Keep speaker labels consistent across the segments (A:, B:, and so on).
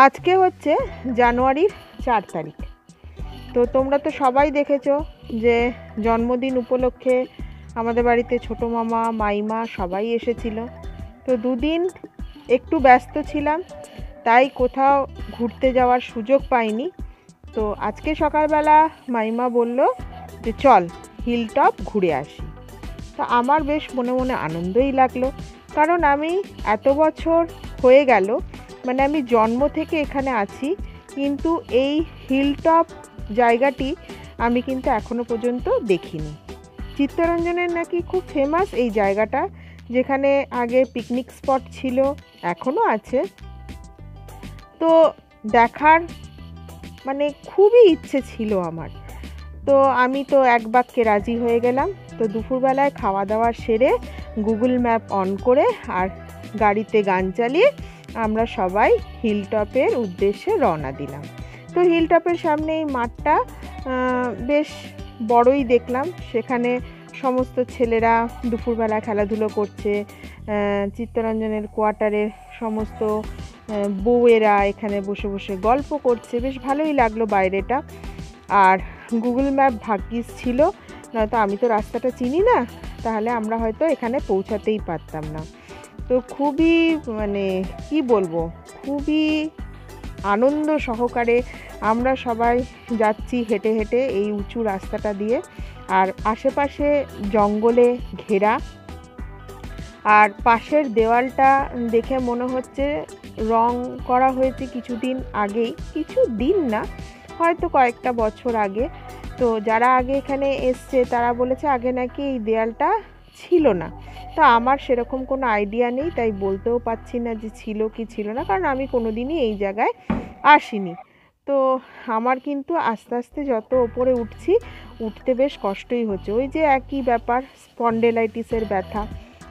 A: আজকে হচ্ছে জানুয়ারির 4 তারিখ। তো তোমরা তো সবাই দেখেছো যে জন্মদিন উপলক্ষে আমাদের বাড়িতে ছোটো মামা মাইমা সবাই এসেছিল। তো দুদিন একটু ব্যস্ত ছিলাম, তাই কোথাও ঘুরতে যাওয়ার সুযোগ পাইনি। তো আজকে সকালবেলা মাইমা বলল যে চল হিলটপ ঘুরে আসি। তো আমার বেশ মনে মনে আনন্দই লাগলো, কারণ আমি এত বছর হয়ে গেল, মানে আমি জন্ম থেকে এখানে আছি, কিন্তু এই হিলটপ জায়গাটি আমি কিন্তু এখনো পর্যন্ত দেখিনি। চিত্তরঞ্জনের নাকি খুব ফেমাস এই জায়গাটা, যেখানে আগে পিকনিক স্পট ছিল, এখনও আছে। তো দেখার মানে খুবই ইচ্ছে ছিল আমার। তো আমি তো এক বাক্যে রাজি হয়ে গেলাম। তো দুপুরবেলায় খাওয়া দাওয়া সেরে গুগল ম্যাপ অন করে আর গাড়িতে গান চালিয়ে আমরা সবাই হিলটপের উদ্দেশ্যে রওনা দিলাম। তো হিলটপের সামনে এই মাঠটা বেশ বড়ই দেখলাম। সেখানে সমস্ত ছেলেরা দুপুরবেলা খেলাধুলো করছে, চিত্তরঞ্জনের কোয়ার্টারের সমস্ত বউয়েরা এখানে বসে বসে গল্প করছে। বেশ ভালোই লাগলো বাইরেটা। আর গুগল ম্যাপ ভাগ্যিস ছিল, নয়তো আমি তো রাস্তাটা চিনি না, তাহলে আমরা হয়তো এখানে পৌঁছাতেই পারতাম না। তো খুবই মানে কি বলবো, খুবই আনন্দ সহকারে আমরা সবাই যাচ্ছি হেঁটে হেঁটে এই উঁচু রাস্তাটা দিয়ে। আর আশেপাশে জঙ্গলে ঘেরা, আর পাশের দেওয়ালটা দেখে মনে হচ্ছে রং করা হয়েছে কিছুদিন আগেই, কিছু দিন না, হয়তো কয়েকটা বছর আগে। তো যারা আগে এখানে এসছে তারা বলেছে আগে নাকি এই দেয়ালটা ছিল না। তো আমার সেরকম কোনো আইডিয়া নেই, তাই বলতেও পারছি না যে ছিল কি ছিল না, কারণ আমি কোনো দিনই এই জায়গায় আসিনি। তো আমার কিন্তু আস্তে আস্তে যত ওপরে উঠতে বেশ কষ্টই হচ্ছে। ওই যে একই ব্যাপার, স্পন্ডেলাইটিসের ব্যথা,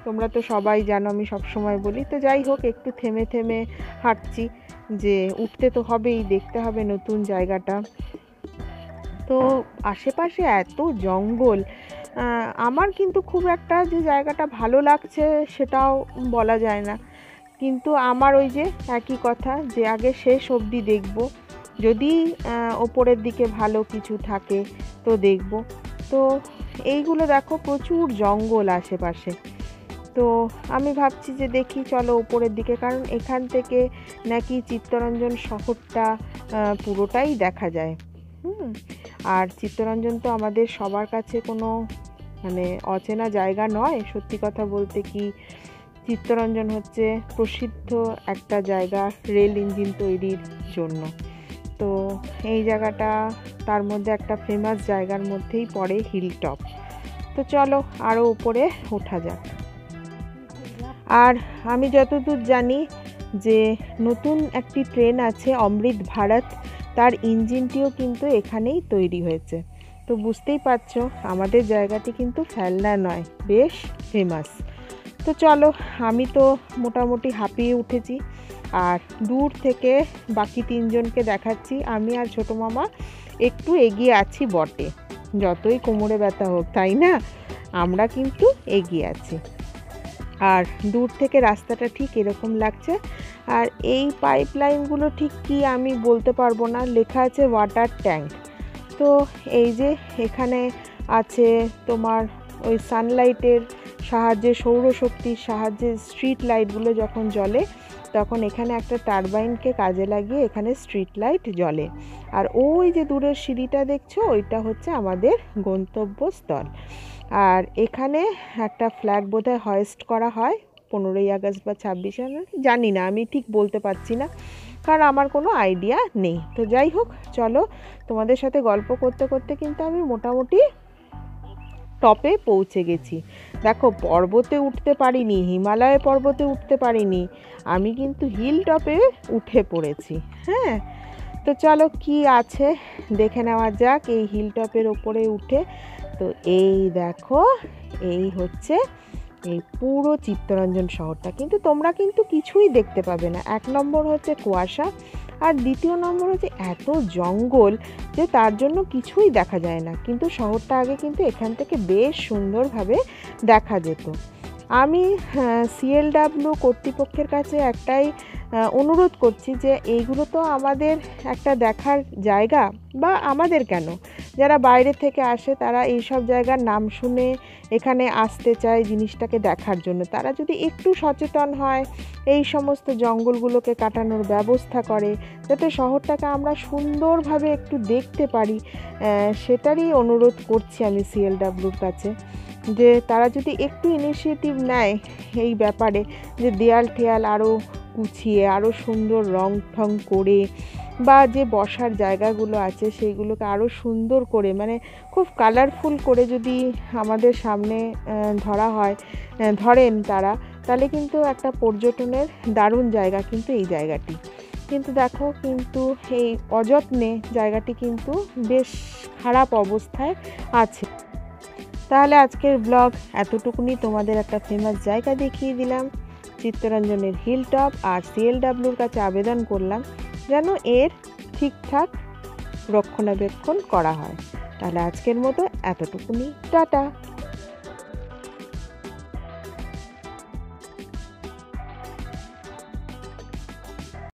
A: তোমরা তো সবাই জানো, আমি সবসময় বলি। তো যাই হোক, একটু থেমে থেমে হাঁটছি, যে উঠতে তো হবেই, দেখতে হবে নতুন জায়গাটা। তো আশেপাশে এত জঙ্গল, আমার কিন্তু খুব একটা যে জায়গাটা ভালো লাগছে সেটাও বলা যায় না। কিন্তু আমার ওই যে একই কথা, যে আগে শেষ অবধি দেখব, যদি ওপরের দিকে ভালো কিছু থাকে তো দেখব। তো এইগুলো দেখো, প্রচুর জঙ্গল আশেপাশে। তো আমি ভাবছি যে দেখি চলো ওপরের দিকে, কারণ এখান থেকে নাকি চিত্তরঞ্জন শহরটা পুরোটাই দেখা যায়। আর চিত্তরঞ্জন তো আমাদের সবার কাছে কোনো মানে অচেনা জায়গা নয়। সত্যি কথা বলতে কি, চিত্তরঞ্জন হচ্ছে প্রসিদ্ধ একটা জায়গা রেল ইঞ্জিন তৈরির জন্য। তো এই জায়গাটা তার মধ্যে একটা ফেমাস জায়গার মধ্যেই পড়ে হিলটপ। তো চলো আরও উপরে ওঠা যাক। আর আমি যতদূর জানি যে নতুন একটি ট্রেন আছে অমৃত ভারত, তার ইঞ্জিনটিও কিন্তু এখানেই তৈরি হয়েছে। তো বুঝতেই পারছো আমাদের জায়গাটি কিন্তু ফেলনা নয়, বেশ ফেমাস। তো চলো, আমি তো মোটামুটি হাঁপিয়ে উঠেছি, আর দূর থেকে বাকি তিনজনকে দেখাচ্ছি। আমি আর ছোটো মামা একটু এগিয়ে আছি বটে, যতই কোমরে ব্যথা হোক, তাই না, আমরা কিন্তু এগিয়ে আছি। আর দূর থেকে রাস্তাটা ঠিক এরকম লাগছে। আর এই পাইপ লাইনগুলো ঠিক কি আমি বলতে পারবো না, লেখা আছে ওয়াটার ট্যাঙ্ক। তো এই যে এখানে আছে তোমার ওই সানলাইটের সাহায্যে, সৌরশক্তির সাহায্যে স্ট্রিট লাইটগুলো যখন জ্বলে, তখন এখানে একটা টারবাইনকে কাজে লাগিয়ে এখানে স্ট্রিট লাইট জ্বলে। আর ওই যে দূরের সিঁড়িটা দেখছো, ওইটা হচ্ছে আমাদের গন্তব্যস্থল। আর এখানে একটা ফ্ল্যাগ বোধহয় হয়েস্ট করা হয় 15ই আগস্ট বা 26শে জানুয়ারি, জানি না, আমি ঠিক বলতে পারছি না, কারণ আমার কোনো আইডিয়া নেই। তো যাই হোক, চলো, তোমাদের সাথে গল্প করতে করতে কিন্তু আমি মোটামুটি টপে পৌঁছে গেছি। দেখো, পর্বতে উঠতে পারিনি, হিমালয় পর্বতে উঠতে পারিনি, আমি কিন্তু হিল টপে উঠে পড়েছি। হ্যাঁ, তো চলো কি আছে দেখে নেওয়া যাক এই হিল টপের ওপরে উঠে। তো এই দেখো, এই হচ্ছে এই পুরো চিত্তরঞ্জন শহরটা। কিন্তু তোমরা কিন্তু কিছুই দেখতে পাবে না। এক নম্বর হচ্ছে কুয়াশা, আর দ্বিতীয় নম্বর হচ্ছে এত জঙ্গল যে তার জন্য কিছুই দেখা যায় না। কিন্তু শহরটা আগে কিন্তু এখান থেকে বেশ সুন্দরভাবে দেখা যেত। আমি CLW কর্তৃপক্ষের কাছে একটাই অনুরোধ করছি যে এইগুলো তো আমাদের একটা দেখার জায়গা, বা আমাদের কেন, যারা বাইরে থেকে আসে তারা এই সব জায়গার নাম শুনে এখানে আসতে চায় জিনিসটাকে দেখার জন্য। তারা যদি একটু সচেতন হয়, এই সমস্ত জঙ্গলগুলোকে কাটানোর ব্যবস্থা করে, যাতে শহরটাকে আমরা সুন্দরভাবে একটু দেখতে পারি, সেটারই অনুরোধ করছি আমি সিএলডব্লিউর কাছে, যে তারা যদি একটু ইনিশিয়েটিভ নেয় এই ব্যাপারে, যে দেয়াল টেয়াল আরও গুছিয়ে আরও সুন্দর রং ঠং করে, বা যে বসার জায়গাগুলো আছে সেইগুলোকে আরও সুন্দর করে, মানে খুব কালারফুল করে যদি আমাদের সামনে ধরেন তারা, তাহলে কিন্তু একটা পর্যটনের দারুণ জায়গা কিন্তু এই জায়গাটি। কিন্তু দেখো, কিন্তু এই অযত্নে জায়গাটি কিন্তু বেশ খারাপ অবস্থায় আছে। তাহলে আজকের ব্লগ এতটুকুনি, তোমাদের একটা ফেমাস জায়গা দেখিয়ে দিলাম, চিত্তরঞ্জনের হিল টপ, আর সিএলডব্লিউর কাছে আবেদন করলাম যেন এর ঠিকঠাক রক্ষণাবেক্ষণ করা হয়। তাহলে আজকের মতো এতটুকুনি, টাটা।